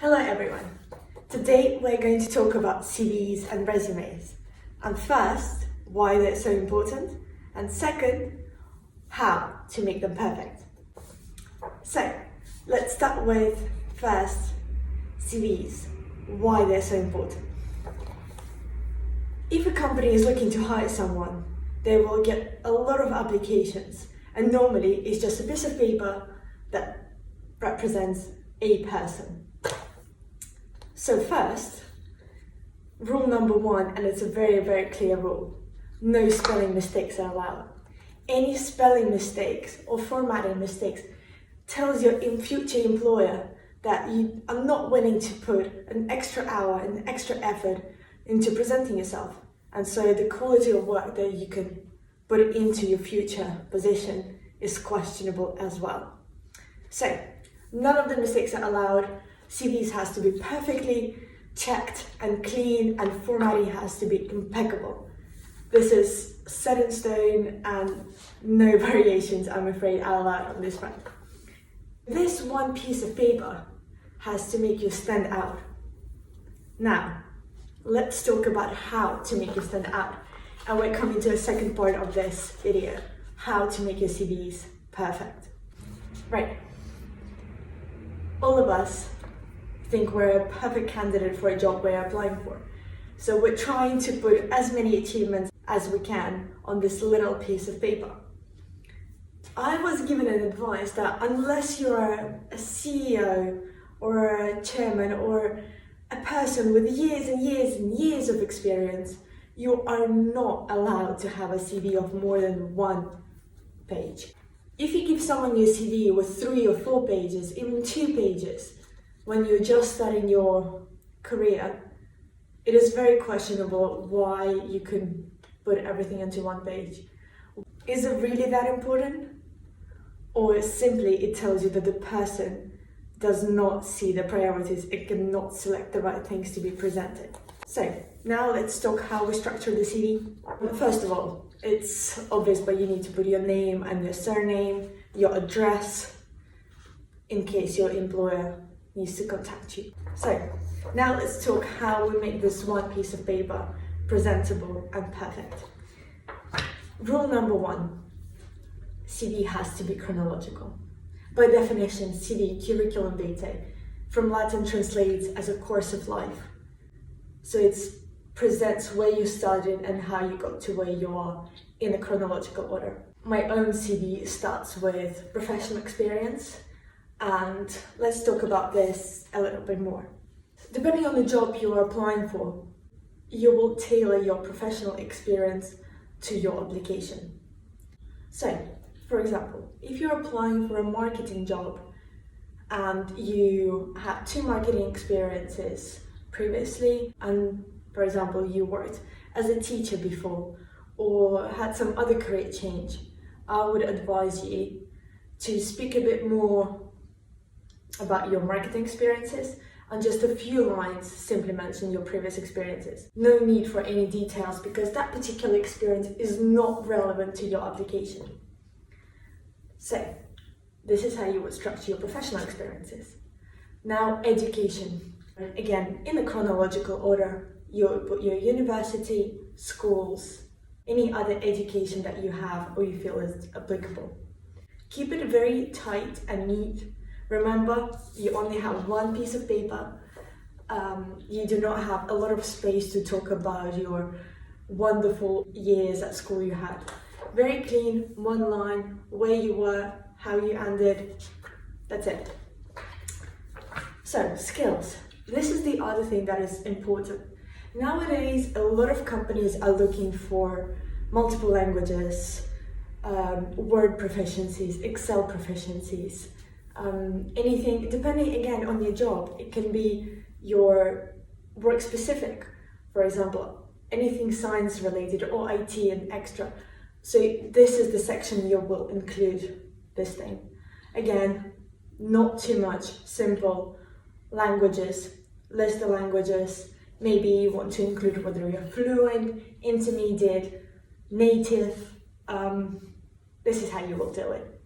Hello everyone. Today we're going to talk about CVs and resumes. And first, why they're so important. And second, how to make them perfect. So, let's start with first, CVs. Why they're so important. If a company is looking to hire someone, they will get a lot of applications. And normally it's just a piece of paper that represents a person. So first, rule number one, and it's a very, very clear rule, no spelling mistakes are allowed. Any spelling mistakes or formatting mistakes tells your future employer that you are not willing to put an extra hour and extra effort into presenting yourself. And so the quality of work that you can put into your future position is questionable as well. So, none of the mistakes are allowed. CVs has to be perfectly checked and clean, and formatting has to be impeccable. This is set in stone and no variations, I'm afraid, are allowed on this front. This one piece of paper has to make you stand out. Now, let's talk about how to make you stand out. And we're coming to the second part of this video, how to make your CVs perfect. Right. All of us think we're a perfect candidate for a job we're applying for. So we're trying to put as many achievements as we can on this little piece of paper. I was given an advice that unless you're a CEO or a chairman or a person with years and years and years of experience, you are not allowed to have a CV of more than 1 page. If you give someone your CV with 3 or 4 pages, even 2 pages, when you're just starting your career, it is very questionable why you can put everything into 1 page. Is it really that important? Or simply it tells you that the person does not see the priorities, it cannot select the right things to be presented. So now let's talk how we structure the CV. First of all, it's obvious, but you need to put your name and your surname, your address, in case your employer needs to contact you. So now let's talk how we make this one piece of paper presentable and perfect. Rule number 1, CV has to be chronological. By definition, CV, curriculum vitae, from Latin translates as a course of life. So it presents where you started and how you got to where you are in a chronological order. My own CV starts with professional experience, and let's talk about this a little bit more. Depending on the job you are applying for, you will tailor your professional experience to your application. So, for example, if you're applying for a marketing job and you had 2 marketing experiences previously, and for example, you worked as a teacher before or had some other career change, I would advise you to speak a bit more about your marketing experiences and just a few lines simply mention your previous experiences. No need for any details because that particular experience is not relevant to your application. So, this is how you would structure your professional experiences. Now, education. Again, in a chronological order, you would put your university, schools, any other education that you have or you feel is applicable. Keep it very tight and neat. Remember, you only have 1 piece of paper. You do not have a lot of space to talk about your wonderful years at school you had. Very clean, 1 line, where you were, how you ended, that's it. So, skills. This is the other thing that is important. Nowadays, a lot of companies are looking for multiple languages, Word proficiencies, Excel proficiencies, anything, depending again on your job. It can be your work specific, for example, anything science related or IT and extra. So this is the section you will include this thing. Again, not too much, simple. Languages, list the languages. Maybe you want to include whether you're fluent, intermediate, native. This is how you will do it.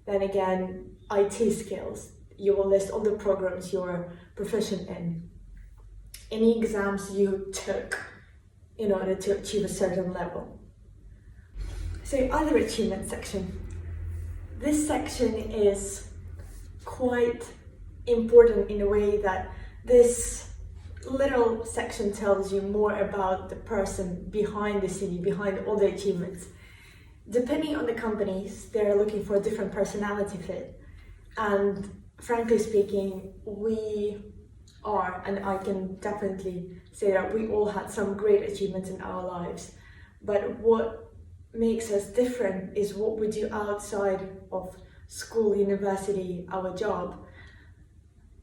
Then again, IT skills. you will list all the programs you're proficient in, any exams you took in order to achieve a certain level. So other achievement section. This section is quite important in a way that this little section tells you more about the person behind the CV, behind all the achievements. Depending on the companies, they're looking for a different personality fit. And frankly speaking, we are, and I can definitely say that we all had some great achievements in our lives. But what makes us different is what we do outside of school, university, our job.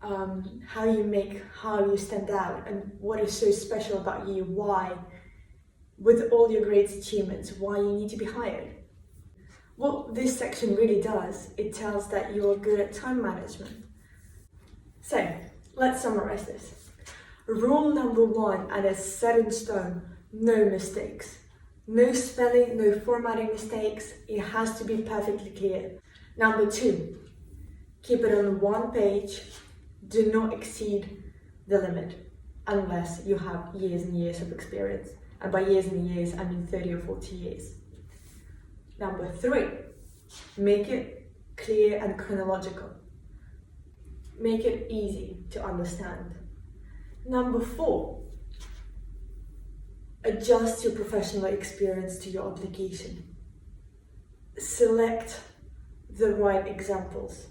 How you stand out, and what is so special about you, why, with all your great achievements, why you need to be hired. What this section really does, it tells that you're good at time management. So, let's summarize this. Rule number 1, and it's set in stone, no mistakes. No spelling, no formatting mistakes, it has to be perfectly clear. Number 2, keep it on one page, do not exceed the limit, unless you have years and years of experience. And by years and years, I mean 30 or 40 years. Number 3, make it clear and chronological. Make it easy to understand. Number 4, adjust your professional experience to your application. Select the right examples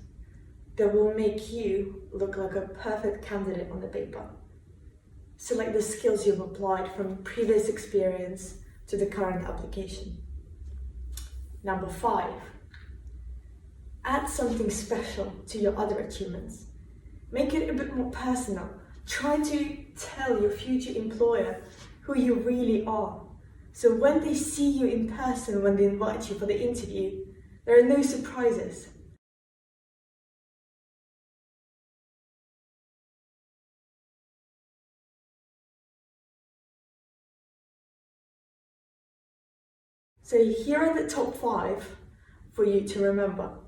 that will make you look like a perfect candidate on the paper. Select the skills you've applied from previous experience to the current application. Number 5, add something special to your other achievements. Make it a bit more personal. Try to tell your future employer who you really are. So when they see you in person, when they invite you for the interview, there are no surprises. So here are the top 5 for you to remember.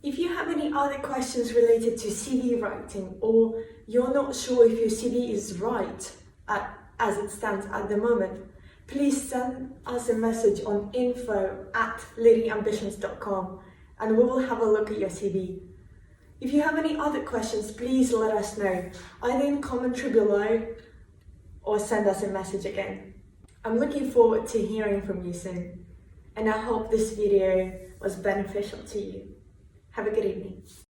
If you have any other questions related to CV writing, or you're not sure if your CV is right as it stands at the moment, please send us a message on info@leadingambitions.com and we will have a look at your CV. If you have any other questions, please let us know, either in commentary below or send us a message again. I'm looking forward to hearing from you soon, and I hope this video was beneficial to you. Have a good evening.